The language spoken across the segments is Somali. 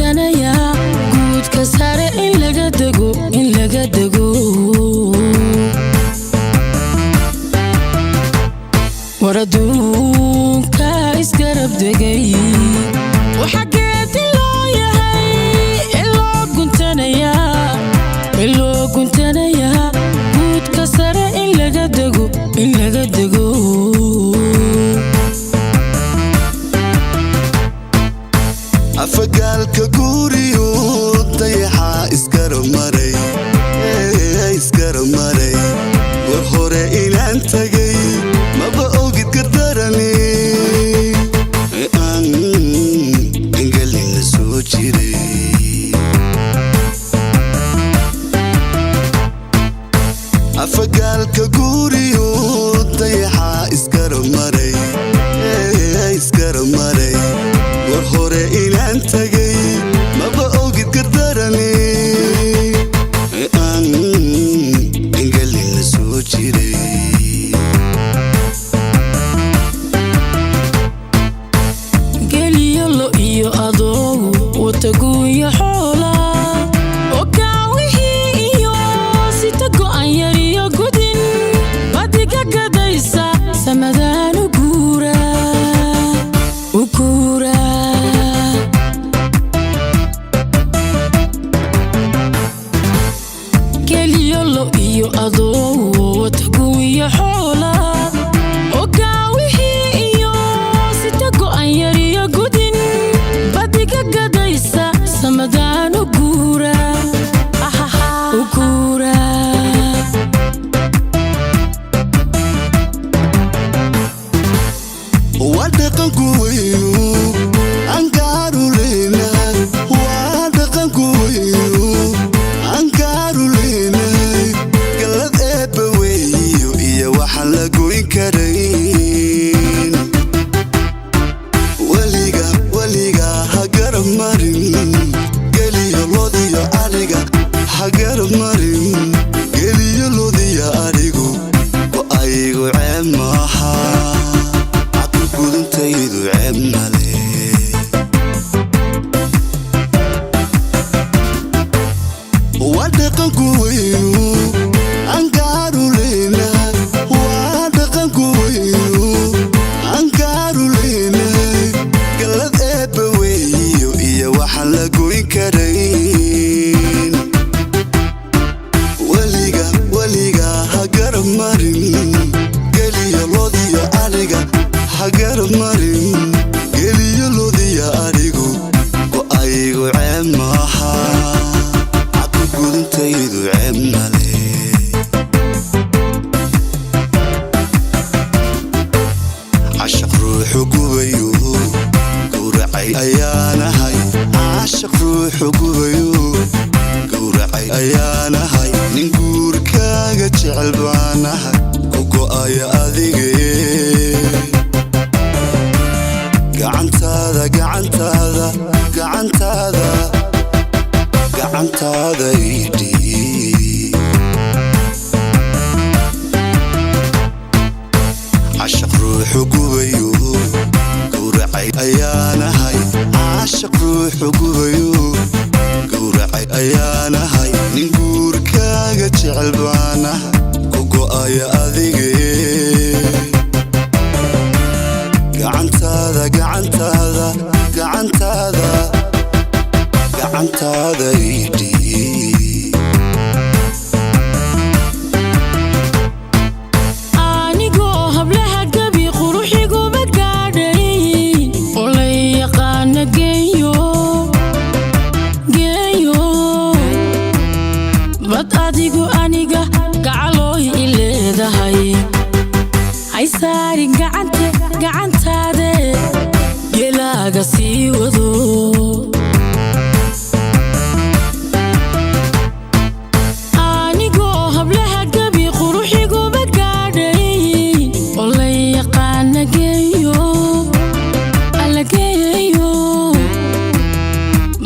guntanaya guudka sare in laga dego waraduunka isgarab degay waxageedi loo yahay iloo guntanaya guudka sare in laga dego afagaalka guriyo dayaxa isgarab maray war hore inaan tagay maba ogid gardarani angalina soo jiray afagaalka guriyo dayaxa isgarab maray war hore inaan tagay maba ogid gardarani angalina soo jiray geliyo lo iyo adoogu wataguuya xoola okaawihii iyo sita go'an yar iyo gudin badiga gadaysa samadaan u guura geliyo lo iyo adoogu wataguuya xoola okaawihii iyo sita go'an yar iyo gudin badiga gadaysa samadaan u guura wadaqanku weynu angaaruleyna wadaqanku weynu angaaruleyna galad eebba weeyo iyo waxaan la goyn karayn weliga ha garab marin geliyo lodiyo ariga ha garab marin geliyo lodiyo arigu oo aygu ceeb maaha gudantaydu ceeb male wadaqanku weynu angaaruleyna wadaqanku weynu angaaruleyna galad eebba weeyo iyo waxaan la goyn karayn weliga ha garab marin geliyo lodiyo ariga ha garab marin geliyo lodiya arigu oo aygu ceeb maaha cabku gudantaydu ceeb male cashaq ruuxu gubayo gowracay ayaanahay cashaq ruuxu gubayo gowracay ayaanahay nin guurkaaga jecel baanahay ku go'aya adige gacantaada idhi cashaq ruuxu gubayo gowracay ayaanahay cashaq ruuxu gubayo gowracay ayaanahay nin guurkaaga jecel baanahay ku go'aya adige gacantaada idhi anigoo hablaha gabi quruxiguma gaadhayn oo la yaqaana geeyo bad adigu aniga gacalooy i leedahay hay saarin gacantaade gelaaga sii wado anigoo hablaha gabi quruxiguma gaadhayn oo la yaqaana geeyo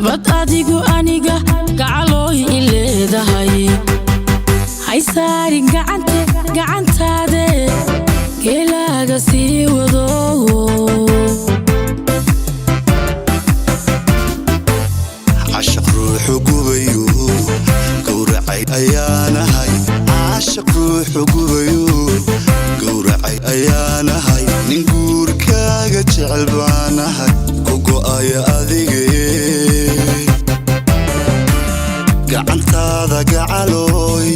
bad adigu aniga gacalooy i leedahay hay saarin gacantaade gelaaga sii wado baanahay nin guurkaaga jecel baanahay kugo'aya adige gacantaada gacalooy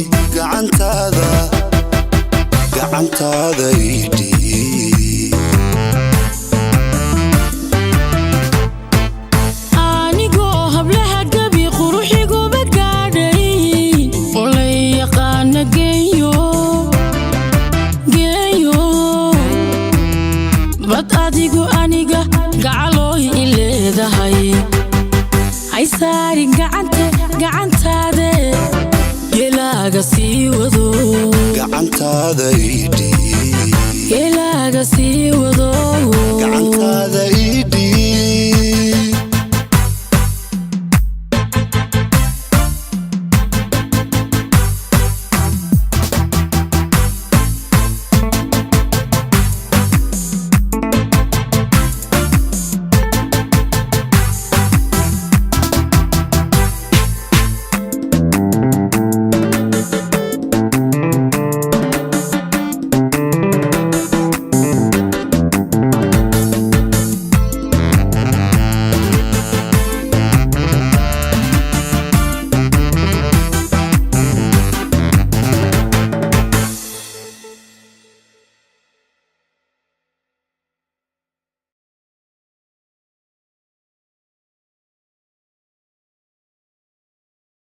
gacantaada idhii anigoo hablaha gabi quruxiguba gaadhay olay yaqaana geeyo bad adigu aniga gacalooy i leedahay hay saarin gacantaade geelaaga sii wado gacantaada idhii geelaaga sii wado gacantaada